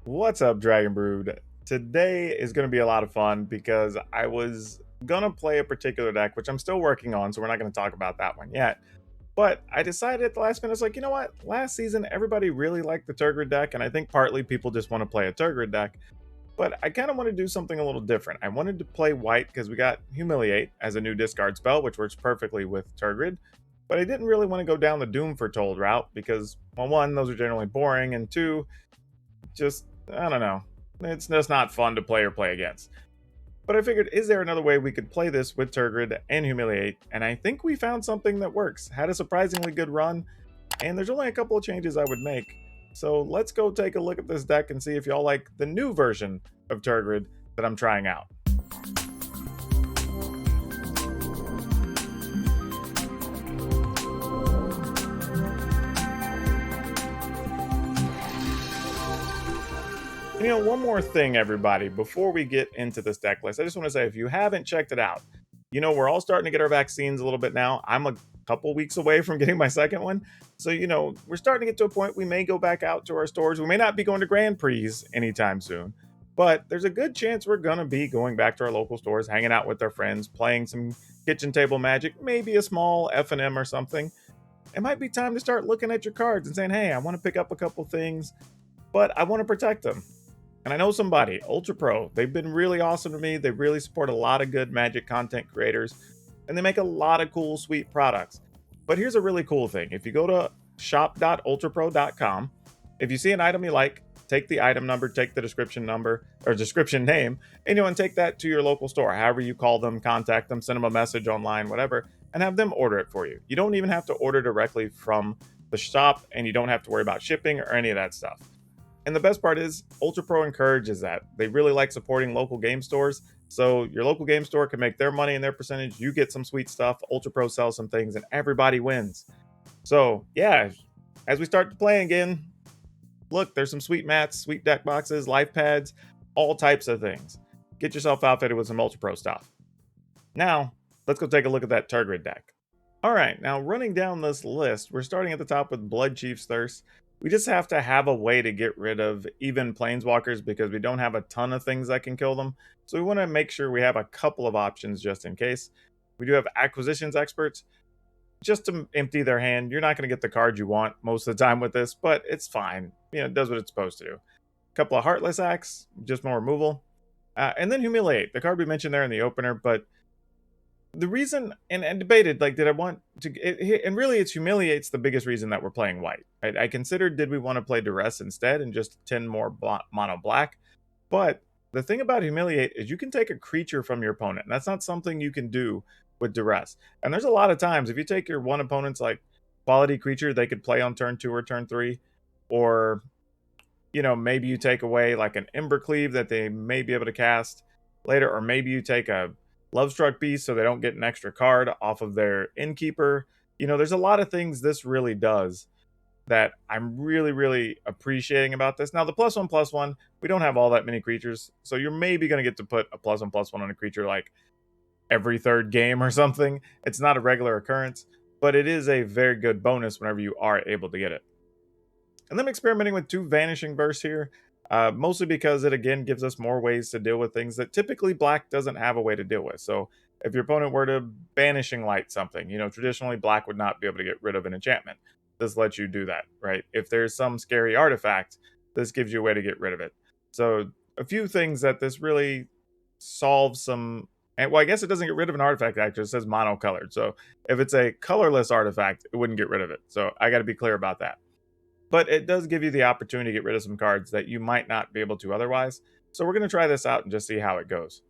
What's up, Dragon Brood? Today is going to be a lot of fun because I was going to play a particular deck, which I'm still working on, so we're not going to talk about that one yet. But I decided at the last minute, it's like, you know what? Last season, everybody really liked the Tergrid deck, and I think partly people just want to play a Tergrid deck. But I kind of want to do something a little different. I wanted to play white because we got Humiliate as a new discard spell, which works perfectly with Tergrid. But I didn't really want to go down the Doom Foretold route because, well, one, those are generally boring, and two, just, I don't know. It's just not fun to play or play against. But I figured, is there another way we could play this with Tergrid and Humiliate? And I think we found something that works. Had a surprisingly good run, and there's only a couple of changes I would make. So let's go take a look at this deck and see if y'all like the new version of Tergrid that I'm trying out. You know, one more thing, everybody, before we get into this deck list, I just want to say, if you haven't checked it out, you know, we're all starting to get our vaccines a little bit now. I'm a couple weeks away from getting my second one. So, you know, we're starting to get to a point we may go back out to our stores. We may not be going to Grand Prix anytime soon, but there's a good chance we're going to be going back to our local stores, hanging out with our friends, playing some kitchen table magic, maybe a small F&M or something. It might be time to start looking at your cards and saying, hey, I want to pick up a couple things, but I want to protect them. And I know somebody, Ultra Pro, they've been really awesome to me. They really support a lot of good Magic content creators, and they make a lot of cool, sweet products. But here's a really cool thing. If you go to shop.ultrapro.com, if you see an item you like, take the item number, take the description number, or description name, and you want to take that to your local store, however you call them, contact them, send them a message online, whatever, and have them order it for you. You don't even have to order directly from the shop, and you don't have to worry about shipping or any of that stuff. And the best part is, Ultra Pro encourages that. They really like supporting local game stores. So your local game store can make their money and their percentage. You get some sweet stuff. Ultra Pro sells some things, and everybody wins. So yeah, as we start to play again, look, there's some sweet mats, sweet deck boxes, life pads, all types of things. Get yourself outfitted with some Ultra Pro stuff. Now, let's go take a look at that Tergrid deck. All right, now running down this list, we're starting at the top with Blood Chief's Thirst. We just have to have a way to get rid of even planeswalkers because we don't have a ton of things that can kill them. So we want to make sure we have a couple of options just in case. We do have acquisitions experts just to empty their hand. You're not going to get the card you want most of the time with this, but it's fine. You know, it does what it's supposed to do. A couple of Heartless Acts, just more removal. And then Humiliate, the card we mentioned there in the opener, but the reason and debated, like, did I want to, and really it's Humiliate's the biggest reason that we're playing white. I considered, did we want to play Duress instead and just 10 more mono black? But the thing about Humiliate is you can take a creature from your opponent, and that's not something you can do with Duress. And there's a lot of times if you take your one opponent's like quality creature they could play on turn 2 or turn 3, or you know, maybe you take away like an Embercleave that they may be able to cast later, or maybe you take a Lovestruck Beast so they don't get an extra card off of their Innkeeper. You know, there's a lot of things this really does that I'm really appreciating about this. Now, the +1/+1, we don't have all that many creatures, so you're maybe going to get to put a +1/+1 on a creature like every third game or something. It's not a regular occurrence, but it is a very good bonus whenever you are able to get it. And then I'm experimenting with 2 Vanishing Bursts here. Mostly because it, again, gives us more ways to deal with things that typically black doesn't have a way to deal with. So if your opponent were to Banishing Light something, you know, traditionally black would not be able to get rid of an enchantment. This lets you do that, right? If there's some scary artifact, this gives you a way to get rid of it. So a few things that this really solves some, and well, I guess it doesn't get rid of an artifact, actually. It says monocolored. So if it's a colorless artifact, it wouldn't get rid of it. So I got to be clear about that. But it does give you the opportunity to get rid of some cards that you might not be able to otherwise. So we're going to try this out and just see how it goes.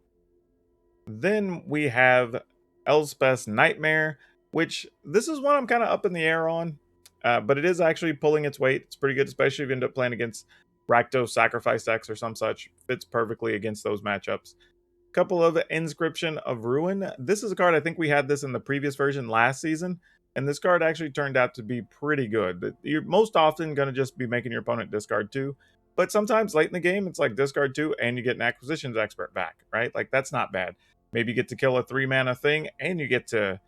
Then we have Elspeth's Nightmare, which this is one I'm kind of up in the air on. But it is actually pulling its weight. It's pretty good, especially if you end up playing against Rakdos Sacrifice decks or some such. Fits perfectly against those matchups. Couple of Inscription of Ruin. This is a card, I think we had this in the previous version last season. And this card actually turned out to be pretty good. You're most often going to just be making your opponent discard 2. But sometimes late in the game, it's like discard 2 and you get an acquisitions expert back, right? Like, that's not bad. Maybe you get to kill a 3-mana thing and you get to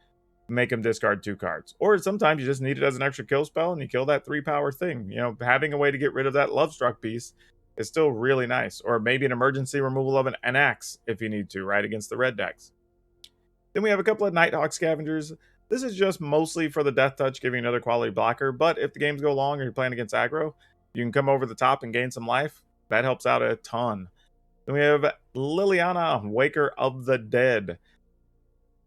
make them discard 2 cards. Or sometimes you just need it as an extra kill spell and you kill that 3-power thing. You know, having a way to get rid of that Lovestruck Beast is still really nice. Or maybe an emergency removal of an axe if you need to, right, against the red decks. Then we have a couple of Nighthawk Scavengers. This is just mostly for the Death Touch, giving another quality blocker, but if the games go long or you're playing against aggro, you can come over the top and gain some life. That helps out a ton. Then we have Liliana, Waker of the Dead.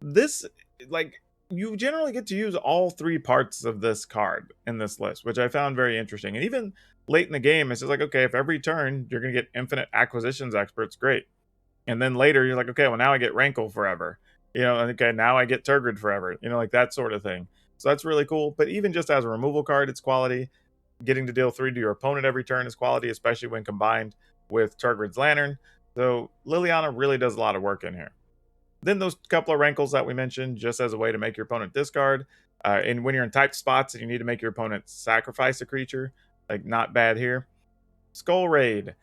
This, like, you generally get to use all three parts of this card in this list, which I found very interesting. And even late in the game, it's just like, okay, if every turn you're going to get infinite acquisitions experts, great. And then later you're like, okay, well, now I get Rankle forever. You know, okay, now I get Tergrid forever. You know, like that sort of thing. So that's really cool. But even just as a removal card, it's quality. Getting to deal 3 to your opponent every turn is quality, especially when combined with Tergrid's Lantern. So Liliana really does a lot of work in here. Then those couple of Rankles that we mentioned, just as a way to make your opponent discard. And when you're in typed spots and you need to make your opponent sacrifice a creature, like not bad here. Skull Raid.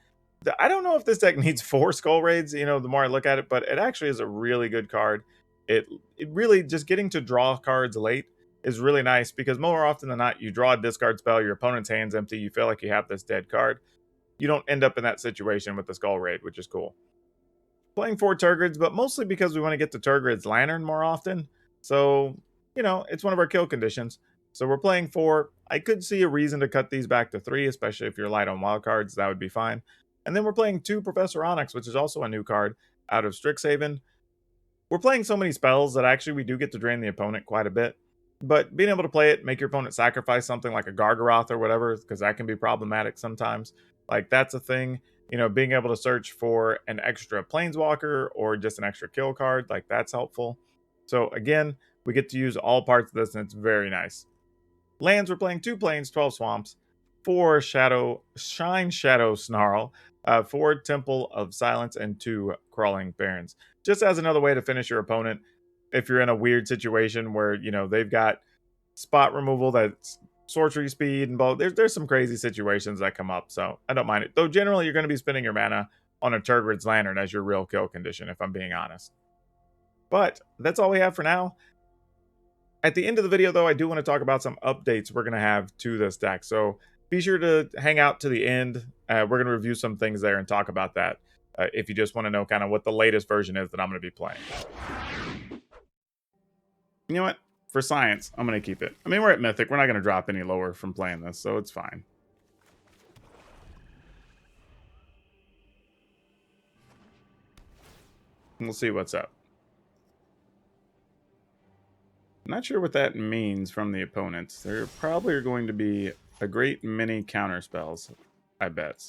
I don't know if this deck needs 4 Skull Raids, you know, the more I look at it, but it actually is a really good card. It really, just getting to draw cards late is really nice, because more often than not, you draw a discard spell, your opponent's hand's empty, you feel like you have this dead card. You don't end up in that situation with the Skull Raid, which is cool. Playing 4 Tergrids, but mostly because we want to get to Tergrid's Lantern more often. So, you know, it's one of our kill conditions. So we're playing 4. I could see a reason to cut these back to 3, especially if you're light on wild cards. That would be fine. And then we're playing 2 Professor Onyx, which is also a new card out of Strixhaven. We're playing so many spells that actually we do get to drain the opponent quite a bit. But being able to play it, make your opponent sacrifice something like a Gargaroth or whatever, because that can be problematic sometimes. Like, that's a thing. You know, being able to search for an extra Planeswalker or just an extra kill card, like, that's helpful. So, again, we get to use all parts of this, and it's very nice. Lands, we're playing 2 Plains, 12 Swamps, 4 Shine Shadow Snarl, 4 Temple of Silence, and 2 Crawling Barrens. Just as another way to finish your opponent if you're in a weird situation where, you know, they've got spot removal that's sorcery speed and both. There's some crazy situations that come up, so I don't mind it. Though generally you're going to be spending your mana on a Tergrid's Lantern as your real kill condition, if I'm being honest. But that's all we have for now. At the end of the video, though, I do want to talk about some updates we're going to have to this deck. So be sure to hang out to the end. We're going to review some things there and talk about that if you just want to know kind of what the latest version is that I'm going to be playing. You know what? For science, I'm going to keep it. I mean, we're at Mythic. We're not going to drop any lower from playing this, so it's fine. We'll see what's up. I'm not sure what that means from the opponents. There probably are going to be a great many counter spells, I bet.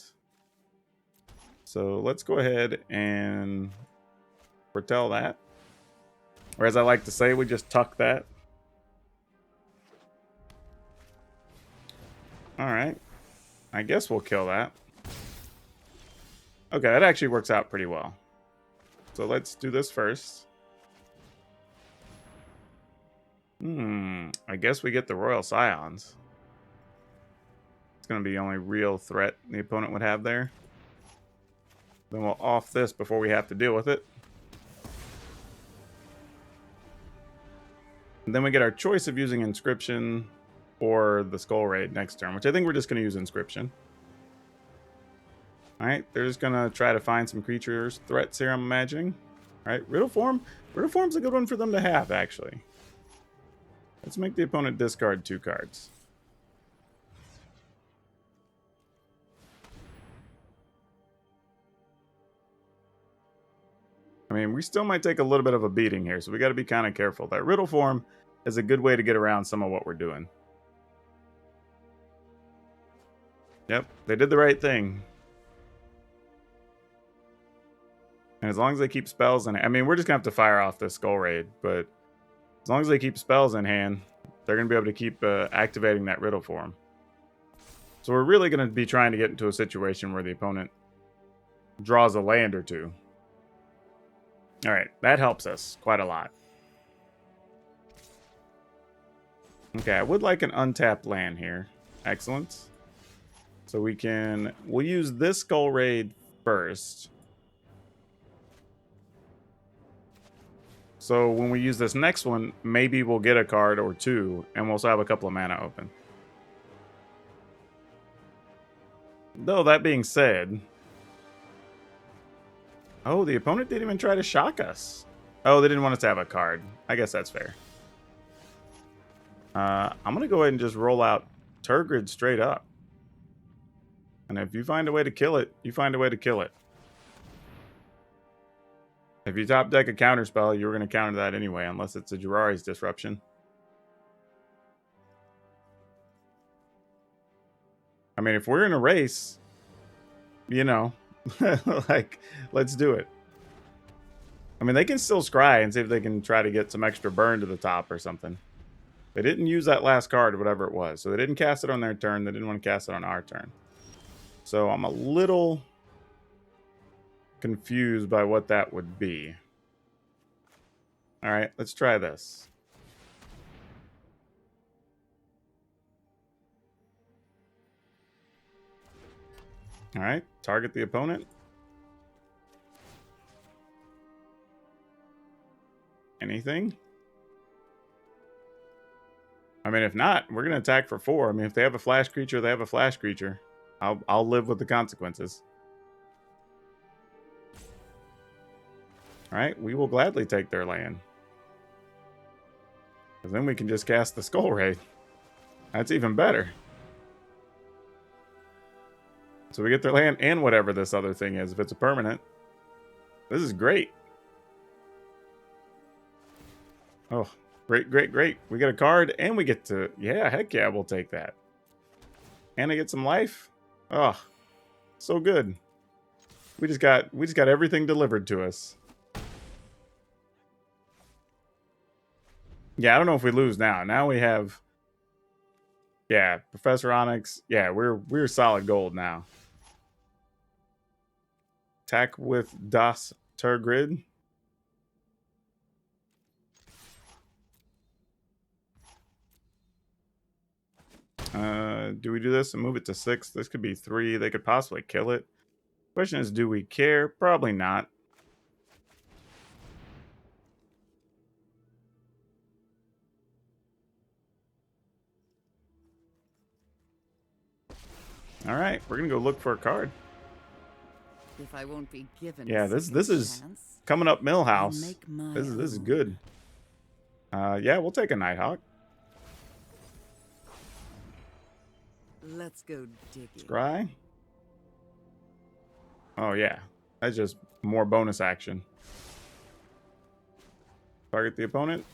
So let's go ahead and foretell that. Or as I like to say, we just tuck that. Alright. I guess we'll kill that. Okay, that actually works out pretty well. So let's do this first. I guess we get the Royal Scions. It's going to be the only real threat the opponent would have there. Then we'll off this before we have to deal with it. And then we get our choice of using Inscription or the Skull Raid next turn, which I think we're just going to use Inscription. Alright, they're just going to try to find some creatures threats here, I'm imagining. Alright, Riddle Form. Riddle Form's a good one for them to have, actually. Let's make the opponent discard 2 cards. I mean, we still might take a little bit of a beating here, so we got to be kind of careful. That Riddle Form is a good way to get around some of what we're doing. Yep, they did the right thing. And as long as they keep spells in... I mean, we're just going to have to fire off this Skull Raid, but as long as they keep spells in hand, they're going to be able to keep activating that Riddle Form. So we're really going to be trying to get into a situation where the opponent draws a land or 2. Alright, that helps us quite a lot. Okay, I would like an untapped land here. Excellent. So we'll use this Skull Raid first. So when we use this next one, maybe we'll get a card or 2, and we'll also have a couple of mana open. Though, that being said... Oh, the opponent didn't even try to shock us. Oh, they didn't want us to have a card. I guess that's fair. I'm going to go ahead and just roll out Tergrid straight up. And if you find a way to kill it, you find a way to kill it. If you top deck a counterspell, you're going to counter that anyway, unless it's a Jiraiya's Disruption. I mean, if we're in a race, you know, like, let's do it. I mean, they can still scry and see if they can try to get some extra burn to the top or something. They didn't use that last card, whatever it was. So they didn't cast it on their turn. They didn't want to cast it on our turn. So I'm a little confused by what that would be. All right, let's try this. All right, target the opponent. Anything? I mean, if not, we're going to attack for 4. I mean, if they have a flash creature, they have a flash creature. I'll live with the consequences. All right, we will gladly take their land. Because then we can just cast the Skull Raid. That's even better. So we get their land and whatever this other thing is. If it's a permanent, this is great. Oh, great, great, great. We get a card and we get to... Yeah, heck yeah, we'll take that. And I get some life. Oh, so good. We just got everything delivered to us. Yeah, I don't know if we lose now. Now we have... Yeah, Professor Onyx. Yeah, we're solid gold now. Attack with Das Tergrid. Do we do this and move it to 6? This could be 3. They could possibly kill it. Question is, do we care? Probably not. All right, we're gonna go look for a card. If I won't be given Yeah, this is coming up Millhouse. This is good. Yeah, we'll take a Nighthawk. Let's go digging. Scry. Oh yeah, that's just more bonus action. Target the opponent.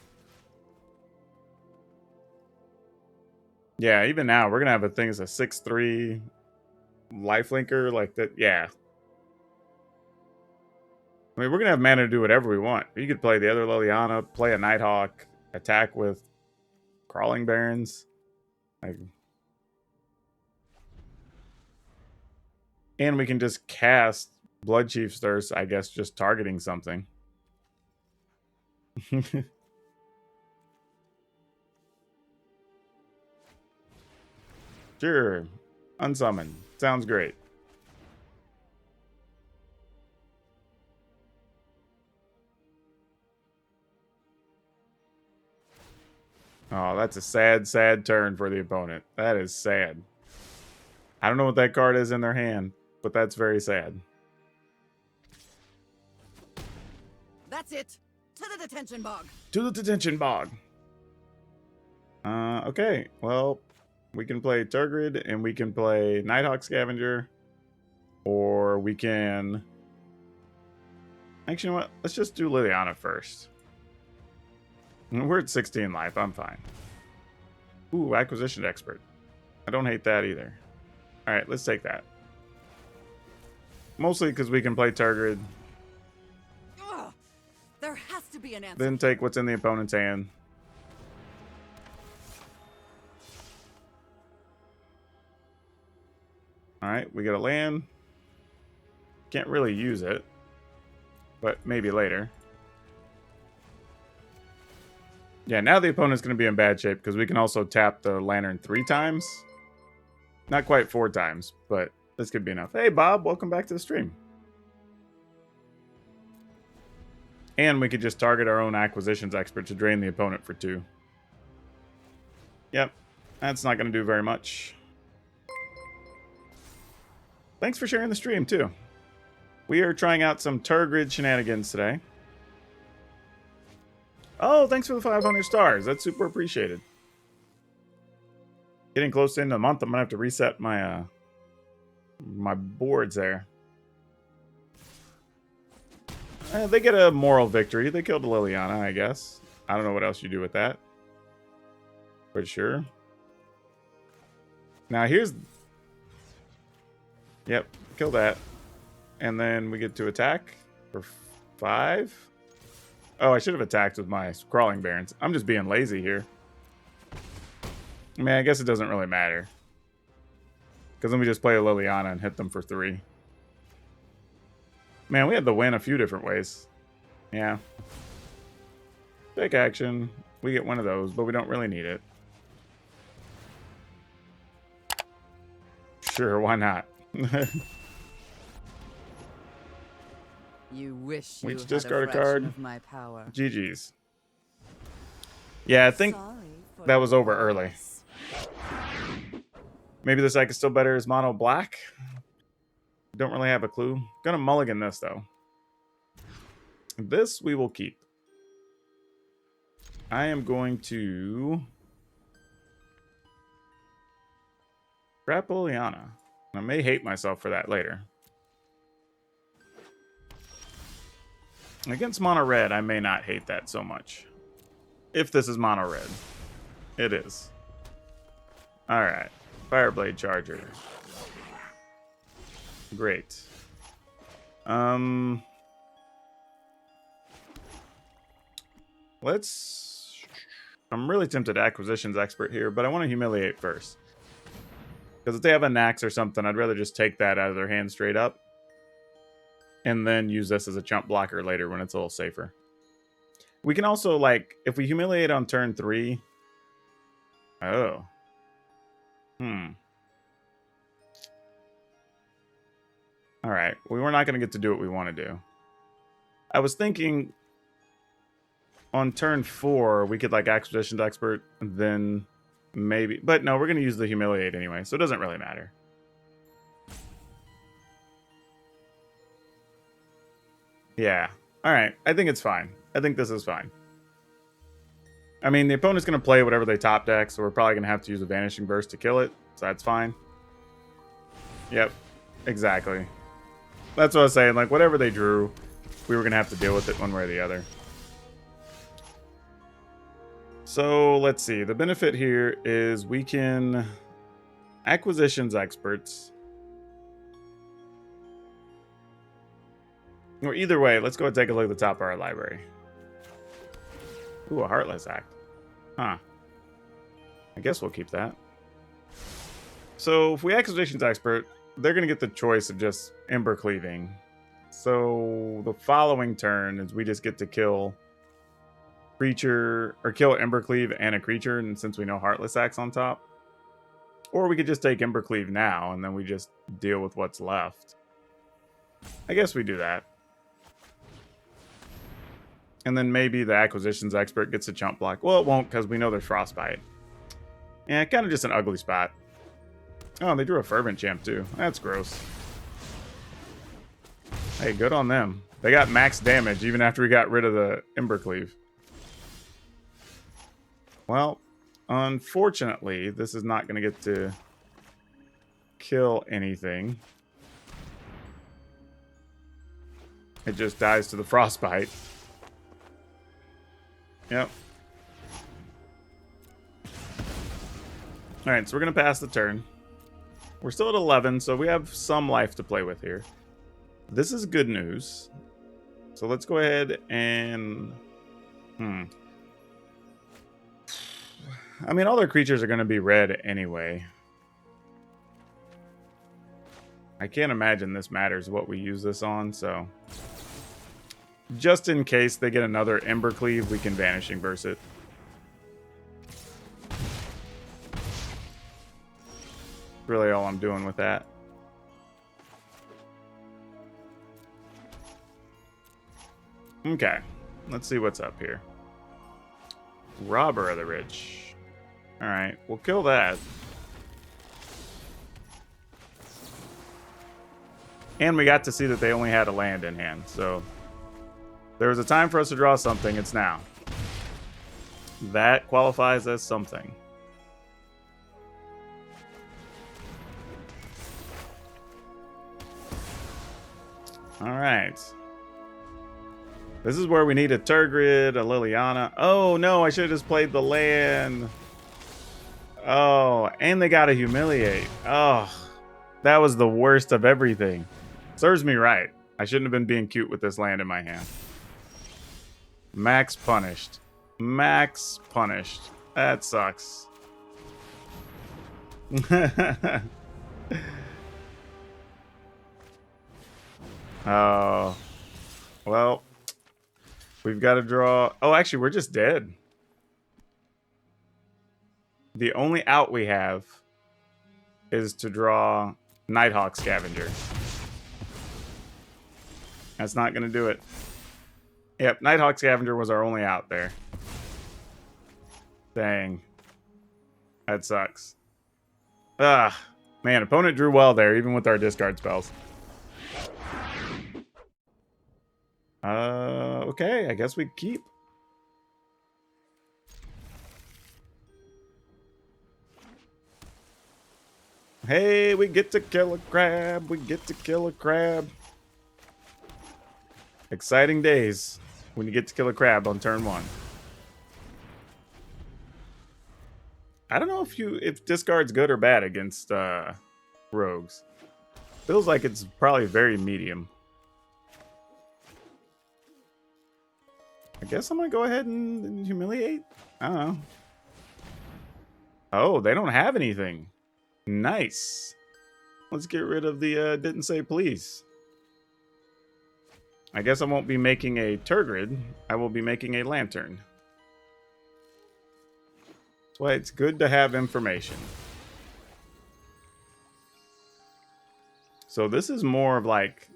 Yeah, even now we're gonna have a thing as a 6/3 lifelinker like that. Yeah. I mean, we're gonna have mana to do whatever we want. You could play the other Liliana, play a Nighthawk, attack with Crawling Barons. Like, and we can just cast Bloodchief's Thirst, I guess, just targeting something. Sure. Unsummon. Sounds great. Oh, that's a sad, sad turn for the opponent. That is sad. I don't know what that card is in their hand, but that's very sad. That's it. To the detention bog. To the detention bog. Okay. Well, we can play Tergrid and we can play Nighthawk Scavenger. Or we can... Actually, you know what? Let's just do Liliana first. We're at 16 life. I'm fine. Ooh, Acquisition Expert. I don't hate that either. All right, let's take that. Mostly because we can play Tergrid. Ugh, there has to be an answer. Then take what's in the opponent's hand. All right, we get a land. Can't really use it, but maybe later. Yeah, now the opponent's going to be in bad shape because we can also tap the Lantern 3 times. Not quite 4 times, but this could be enough. Hey, Bob, welcome back to the stream. And we could just target our own Acquisitions Expert to drain the opponent for 2. Yep, that's not going to do very much. Thanks for sharing the stream, too. We are trying out some Tergrid shenanigans today. Oh, thanks for the 500 stars. That's super appreciated. Getting close to the end of the month, I'm going to have to reset my my boards there. They get a moral victory. They killed Liliana, I guess. I don't know what else you do with that. But sure. Now here's... Yep, kill that. And then we get to attack for 5. Oh, I should have attacked with my Crawling Barons. I'm just being lazy here. I mean, I guess it doesn't really matter. Because then we just play a Liliana and hit them for 3. Man, we had the win a few different ways. Yeah. Take action. We get one of those, but we don't really need it. Sure, why not? You wish we you just had a discard a card. of my power. GG's. Yeah, I think that was over early. Maybe this deck is still better as mono black. Don't really have a clue. Gonna mulligan this though. This we will keep. I am going to grab Liliana. I may hate myself for that later. Against mono red, I may not hate that so much. If this is mono red. It is. Alright. Fireblade Charger. Great. Let's... I'm really tempted to Acquisitions Expert here, but I want to Humiliate first. Because if they have a Nax or something, I'd rather just take that out of their hand straight up. And then use this as a chump blocker later when it's a little safer. We can also, like, if we Humiliate on turn 3... Oh. Alright, we were not going to get to do what we want to do. I was thinking on turn 4, we could, like, Acquisitions Expert, then maybe... But no, we're going to use the Humiliate anyway, so it doesn't really matter. Yeah. Alright, I think it's fine. I think this is fine. I mean, the opponent's going to play whatever they top deck, so we're probably going to have to use a Vanishing Burst to kill it, so that's fine. Yep, exactly. That's what I was saying, like, whatever they drew, we were going to have to deal with it one way or the other. So, let's see. The benefit here is we can Acquisitions Experts. Or either way, let's go and take a look at the top of our library. Ooh, a Heartless Act. Huh. I guess we'll keep that. So, if we Acquisitions Expert, they're going to get the choice of just Ember Cleaving. So, the following turn is we just get to kill creature, or kill Ember Cleave and a creature, and since we know Heartless Act's on top. Or we could just take Ember Cleave now, and then we just deal with what's left. I guess we do that. And then maybe the Acquisitions Expert gets a chump block. Well, it won't, because we know there's Frostbite. Yeah, kind of just an ugly spot. Oh, they drew a Fervent Champ, too. That's gross. Hey, good on them. They got max damage, even after we got rid of the Ember Cleave. Well, unfortunately, this is not going to get to kill anything. It just dies to the Frostbite. Yep. Alright, so we're going to pass the turn. We're still at 11, so we have some life to play with here. This is good news. So let's go ahead and... I mean, all their creatures are going to be red anyway. I can't imagine this matters what we use this on, so... Just in case they get another Ember Cleave, we can Vanishing Burst it. Really all I'm doing with that. Okay, let's see what's up here. Robber of the Rich. Alright, we'll kill that. And we got to see that they only had a land in hand. So there was a time for us to draw something. It's now. That qualifies as something. All right. This is where we need a Tergrid, a Liliana. Oh, no, I should have just played the land. Oh, and they got to humiliate. Oh, that was the worst of everything. Serves me right. I shouldn't have been being cute with this land in my hand. Max punished. Max punished. That sucks. Oh. Well, we've got to draw. Oh, actually, we're just dead. The only out we have is to draw Nighthawk Scavenger. That's not going to do it. Yep, Nighthawk Scavenger was our only out there. Dang. That sucks. Ah, man, opponent drew well there, even with our discard spells. Okay, I guess we keep. Hey, we get to kill a crab. We get to kill a crab. Exciting days when you get to kill a crab on turn 1. I don't know if discard's good or bad against rogues. Feels like it's probably very medium. I guess I'm gonna go ahead and humiliate. I don't know. Oh, they don't have anything. Nice. Let's get rid of the didn't say please. I guess I won't be making a Tergrid. I will be making a Lantern. That's why it's good to have information. So this is more of like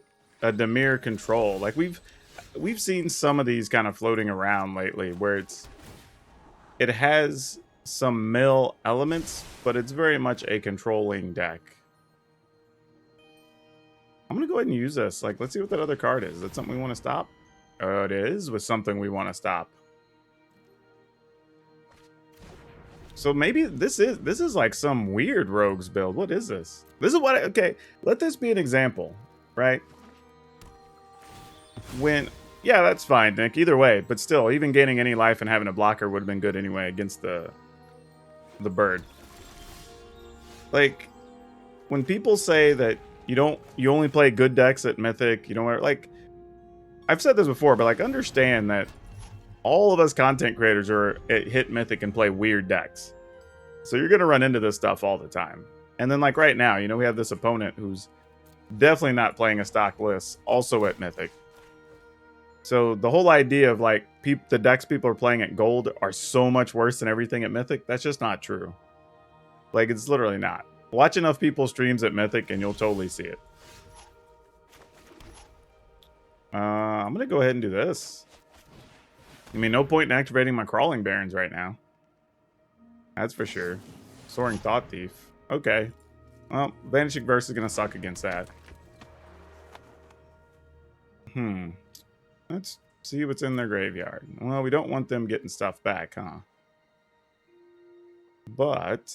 a Dimir control. Like we've seen some of these kind of floating around lately where it has some mill elements, but it's very much a controlling deck. I'm gonna go ahead and use this. Like, let's see what that other card is. Is that something we want to stop? Oh, it is with something we want to stop. So maybe this is like some weird rogues build. What is this? This is what okay, let this be an example, right? Yeah, that's fine, Nick. Either way, but still, even gaining any life and having a blocker would have been good anyway against the bird. Like, when people say that you only play good decks at Mythic, you don't like, I've said this before, but like understand that all of us content creators hit Mythic and play weird decks. So you're gonna run into this stuff all the time. And then like right now, we have this opponent who's definitely not playing a stock list, also at Mythic. So the whole idea of like the decks people are playing at Gold are so much worse than everything at Mythic, that's just not true. Like, it's literally not. Watch enough people's streams at Mythic and you'll totally see it. I'm going to go ahead and do this. I mean, no point in activating my Crawling Barons right now. That's for sure. Soaring Thought Thief. Okay. Well, Vanishing Verse is going to suck against that. Let's see what's in their graveyard. Well, we don't want them getting stuff back, huh? But...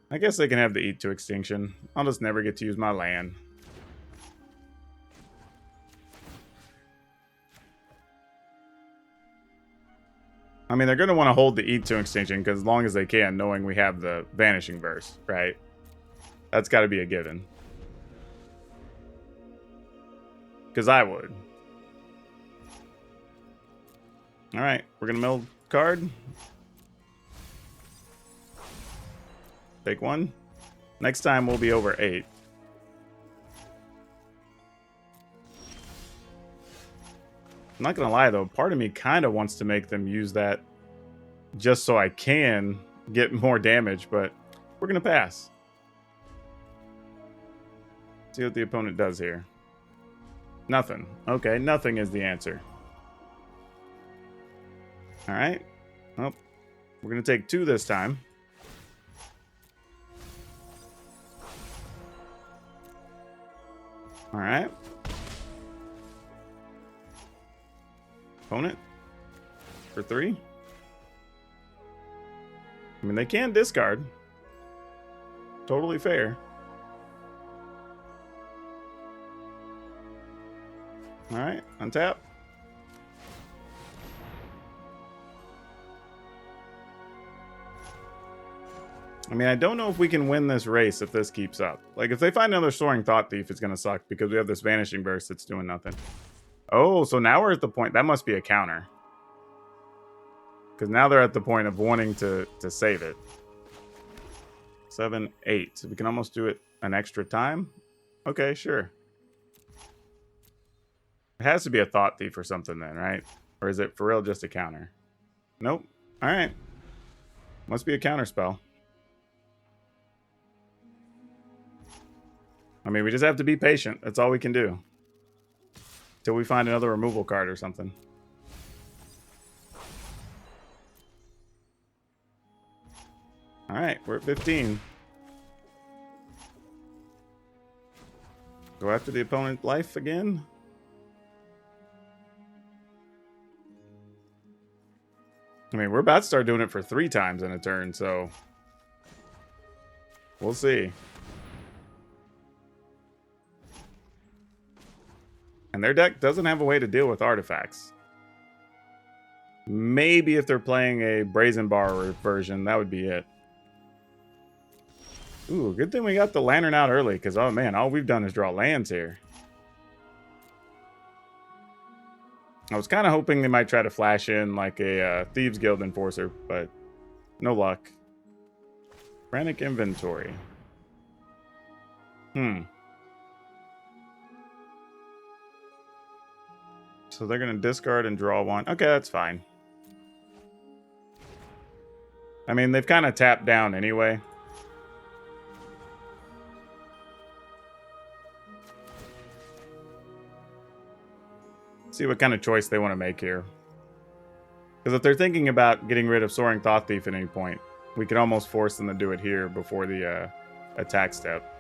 I guess they can have the Eat to Extinction. I'll just never get to use my land. I mean, they're going to want to hold the Eat to Extinction because as long as they can, knowing we have the Vanishing Verse, right? That's got to be a given. Because I would. Alright, we're going to mill card. Take one. Next time we'll be over 8. I'm not going to lie, though. Part of me kind of wants to make them use that just so I can get more damage, but we're going to pass. See what the opponent does here. Nothing. Okay, nothing is the answer. All right. Well, we're going to take 2 this time. All right. Opponent for 3. I mean, they can discard. Totally fair. All right, untap. I mean, I don't know if we can win this race if this keeps up. Like, if they find another Soaring Thought Thief, it's going to suck because we have this Vanishing Burst that's doing nothing. Oh, so now we're at the point. That must be a counter. Because now they're at the point of wanting to save it. 7, 8. So we can almost do it an extra time. Okay, sure. It has to be a Thought Thief or something then, right? Or is it for real just a counter? Nope. All right. Must be a counter spell. I mean, we just have to be patient. That's all we can do. Till we find another removal card or something. All right, we're at 15. Go after the opponent's life again. I mean, we're about to start doing it for 3 times in a turn, so we'll see. And their deck doesn't have a way to deal with artifacts. Maybe if they're playing a Brazen Bar version, that would be it. Ooh, good thing we got the Lantern out early, because, oh man, all we've done is draw lands here. I was kind of hoping they might try to flash in like a Thieves Guild Enforcer, but no luck. Frantic Inventory. So they're going to discard and draw 1. Okay, that's fine. I mean, they've kind of tapped down anyway. See what kind of choice they want to make here. Because if they're thinking about getting rid of Soaring Thought Thief at any point, we could almost force them to do it here before the attack step.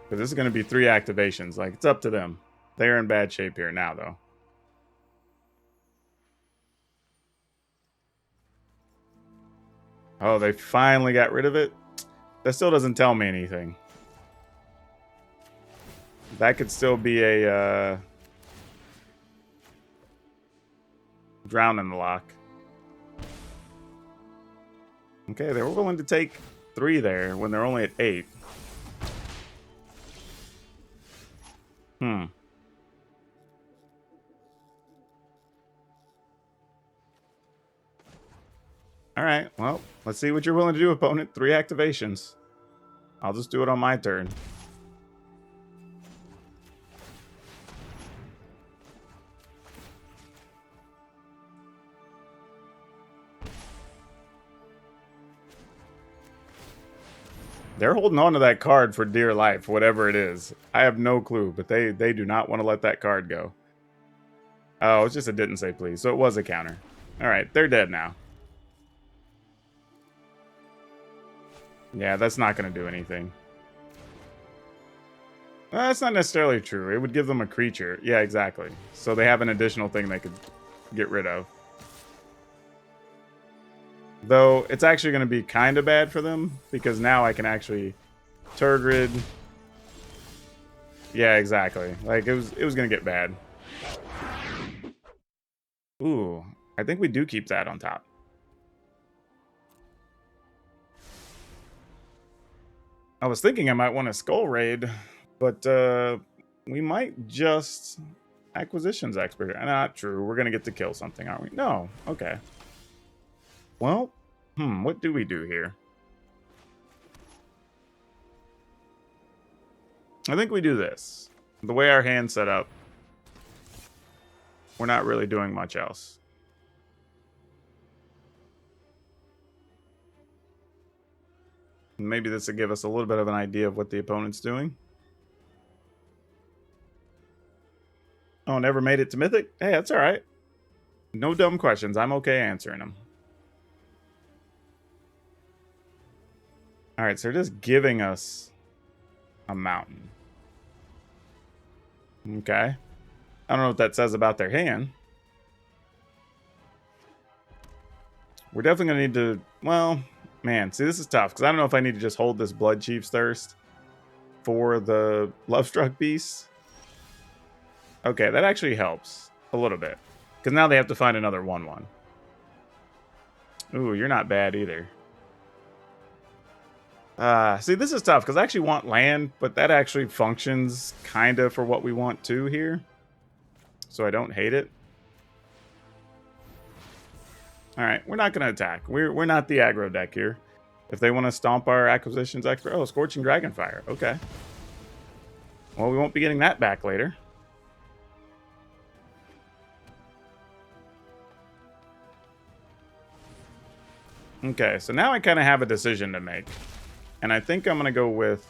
But this is going to be 3 activations. Like, it's up to them. They're in bad shape here now, though. Oh, they finally got rid of it? That still doesn't tell me anything. That could still be a drown in the lock. Okay, they were willing to take 3 there when they're only at 8. Alright, well, let's see what you're willing to do, opponent. 3 activations. I'll just do it on my turn. They're holding on to that card for dear life, whatever it is. I have no clue, but they do not want to let that card go. Oh, it's just a didn't say please, so it was a counter. Alright, they're dead now. Yeah, that's not going to do anything. Well, that's not necessarily true. It would give them a creature. Yeah, exactly. So they have an additional thing they could get rid of. Though, it's actually going to be kind of bad for them, because now I can actually Tergrid. Yeah, exactly. Like, it was going to get bad. Ooh, I think we do keep that on top. I was thinking I might want a Skull Raid, but we might just Acquisitions Expert. Not true. We're going to get to kill something, aren't we? No. Okay. Well, what do we do here? I think we do this. The way our hand's set up, we're not really doing much else. Maybe this will give us a little bit of an idea of what the opponent's doing. Oh, never made it to Mythic? Hey, that's all right. No dumb questions. I'm okay answering them. All right, so they're just giving us a mountain. Okay. I don't know what that says about their hand. We're definitely going to need to... Well, man, see, this is tough. Because I don't know if I need to just hold this Blood Chief's Thirst for the Lovestruck Beast. Okay, that actually helps a little bit. Because now they have to find another 1/1. Ooh, you're not bad either. See, this is tough. Because I actually want land. But that actually functions kind of for what we want to here. So I don't hate it. Alright, we're not going to attack. We're not the aggro deck here. If they want to stomp our acquisitions expert... Oh, Scorching Dragonfire. Okay. Well, we won't be getting that back later. Okay, so now I kind of have a decision to make. And I think I'm going to go with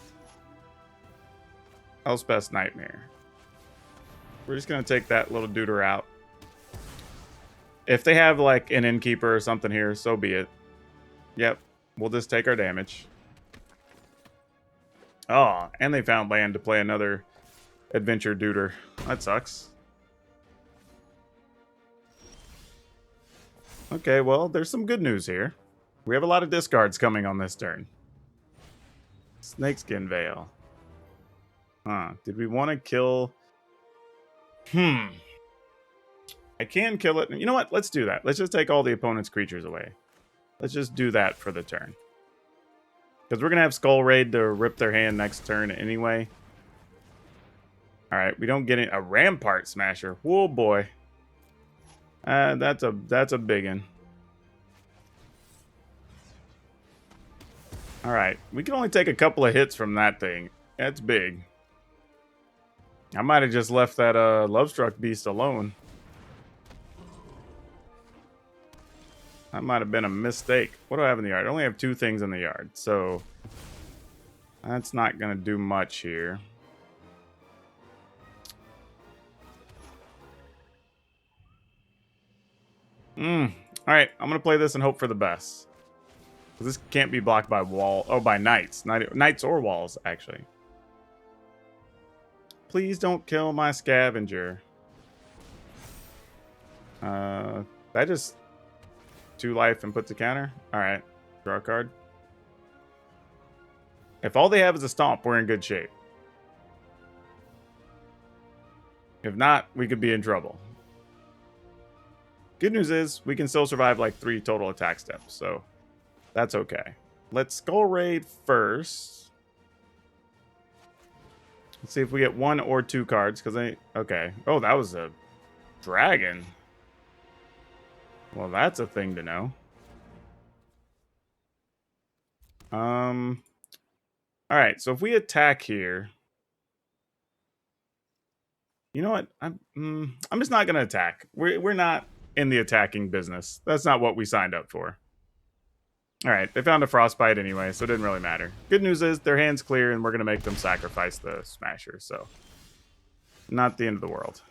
Elspeth's Nightmare. We're just going to take that little duder out. If they have, like, an Innkeeper or something here, so be it. Yep, we'll just take our damage. Oh, and they found land to play another Adventure Duder. That sucks. Okay, well, there's some good news here. We have a lot of discards coming on this turn. Snakeskin Veil. Huh, did we want to kill... I can kill it. You know what? Let's do that. Let's just take all the opponent's creatures away. Let's just do that for the turn. Because we're going to have Skull Raid to rip their hand next turn anyway. Alright, we don't get a Rampart Smasher. Whoa, boy. That's a big one. Alright, we can only take a couple of hits from that thing. That's big. I might have just left that Lovestruck Beast alone. That might have been a mistake. What do I have in the yard? I only have 2 things in the yard, so that's not going to do much here. Alright, I'm going to play this and hope for the best. This can't be blocked by by knights. Knights or walls, actually. Please don't kill my scavenger. That just... 2 life and puts a counter? Alright. Draw a card. If all they have is a stomp, we're in good shape. If not, we could be in trouble. Good news is, we can still survive like 3 total attack steps, so that's okay. Let's Skull Raid first. Let's see if we get 1 or 2 cards, because okay. Oh, that was a dragon. Well, that's a thing to know. Alright, so if we attack here... You know what? I'm just not going to attack. We're not in the attacking business. That's not what we signed up for. Alright, they found a Frostbite anyway, so it didn't really matter. Good news is, their hand's clear, and we're going to make them sacrifice the Smasher, so... Not the end of the world.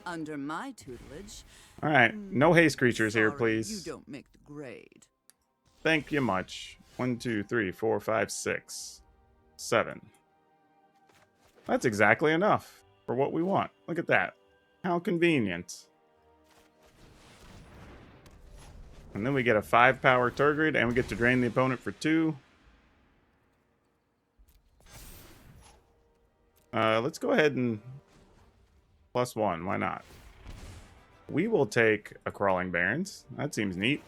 Under my tutelage. Alright, no haste creatures here, please. You don't make the grade. Thank you much. 1, 2, 3, 4, 5, 6, 7. That's exactly enough for what we want. Look at that. How convenient. And then we get a 5-power Tergrid, and we get to drain the opponent for 2. Let's go ahead and +1. Why not? We will take a Crawling Barrens. That seems neat.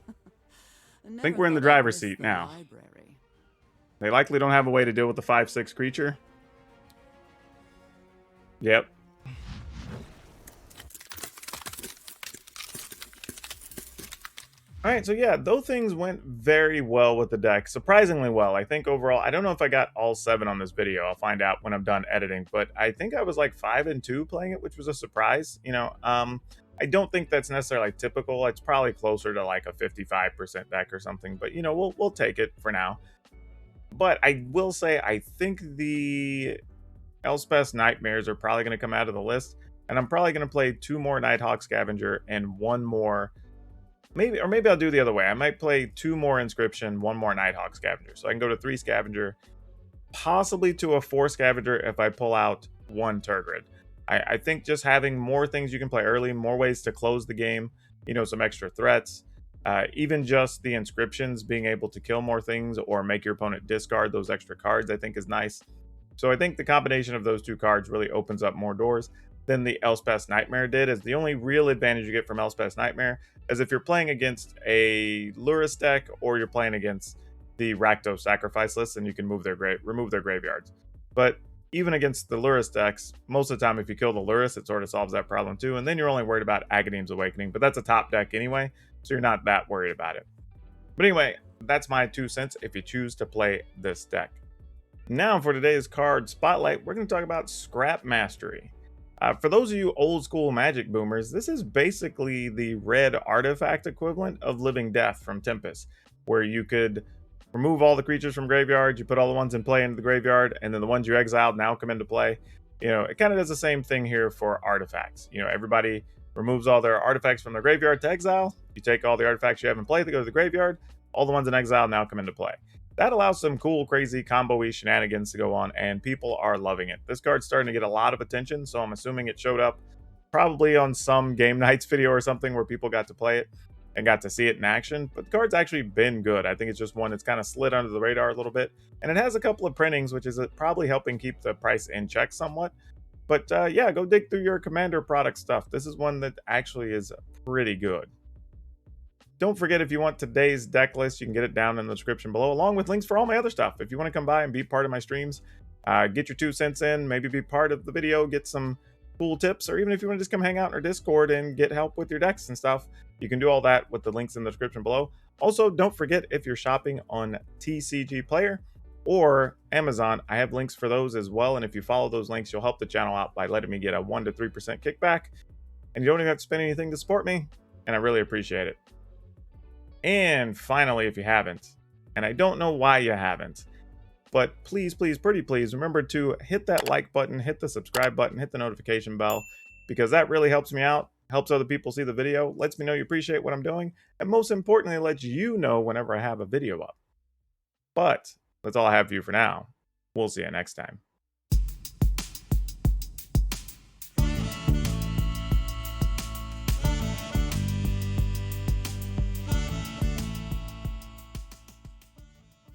I think we're in the driver's seat now. They likely don't have a way to deal with the 5/6 creature. Yep. Alright, so yeah, those things went very well with the deck. Surprisingly well. I think overall, I don't know if I got all 7 on this video. I'll find out when I'm done editing. But I think I was like 5-2 playing it, which was a surprise. You know, I don't think that's necessarily typical. It's probably closer to like a 55% deck or something. But, you know, we'll take it for now. But I will say, I think the Elspeth's Nightmares are probably going to come out of the list. And I'm probably going to play 2 more Nighthawk Scavenger and 1 more, maybe I'll do the other way. I might play 2 more Inscription, 1 more Nighthawk Scavenger. So I can go to 3 Scavenger, possibly to a 4 Scavenger if I pull out 1 Tergrid. I think just having more things you can play early, more ways to close the game, some extra threats, even just the inscriptions, being able to kill more things or make your opponent discard those extra cards, I think is nice. So I think the combination of those 2 cards really opens up more doors than the Elspeth's Nightmare did. As the only real advantage you get from Elspeth's Nightmare is if you're playing against a Lurrus deck or you're playing against the Rakdos Sacrifice list, and you can remove their graveyards. But even against the Lurrus decks, most of the time if you kill the Lurrus, it sort of solves that problem too, and then you're only worried about Agadeem's Awakening, but that's a top deck anyway, so you're not that worried about it. But anyway, that's my 2 cents if you choose to play this deck. Now for today's card spotlight, we're going to talk about Scrap Mastery. For those of you old school Magic boomers, this is basically the red artifact equivalent of Living Death from Tempest, where you could remove all the creatures from graveyard, you put all the ones in play into the graveyard, and then the ones you exiled now come into play. It kind of does the same thing here for artifacts. Everybody removes all their artifacts from their graveyard to exile. You take all the artifacts you have in play that go to the graveyard. All the ones in exile now come into play. That allows some cool, crazy combo-y shenanigans to go on, and people are loving it. This card's starting to get a lot of attention, so I'm assuming it showed up probably on some Game Nights video or something where people got to play it and got to see it in action. But the card's actually been good. I think it's just one that's kind of slid under the radar a little bit. And it has a couple of printings, which is probably helping keep the price in check somewhat. But yeah, go dig through your Commander product stuff. This is one that actually is pretty good. Don't forget, if you want today's deck list, you can get it down in the description below, along with links for all my other stuff. If you want to come by and be part of my streams, get your 2 cents in, maybe be part of the video, get some cool tips, or even if you want to just come hang out in our Discord and get help with your decks and stuff, you can do all that with the links in the description below. Also, don't forget, if you're shopping on TCGPlayer or Amazon, I have links for those as well. And if you follow those links, you'll help the channel out by letting me get a 1 to 3% kickback. And you don't even have to spend anything to support me, and I really appreciate it. And finally, if you haven't, and I don't know why you haven't, but please, please, pretty please, remember to hit that like button, hit the subscribe button, hit the notification bell, because that really helps me out, helps other people see the video, lets me know you appreciate what I'm doing, and most importantly, lets you know whenever I have a video up. But that's all I have for you for now. We'll see you next time.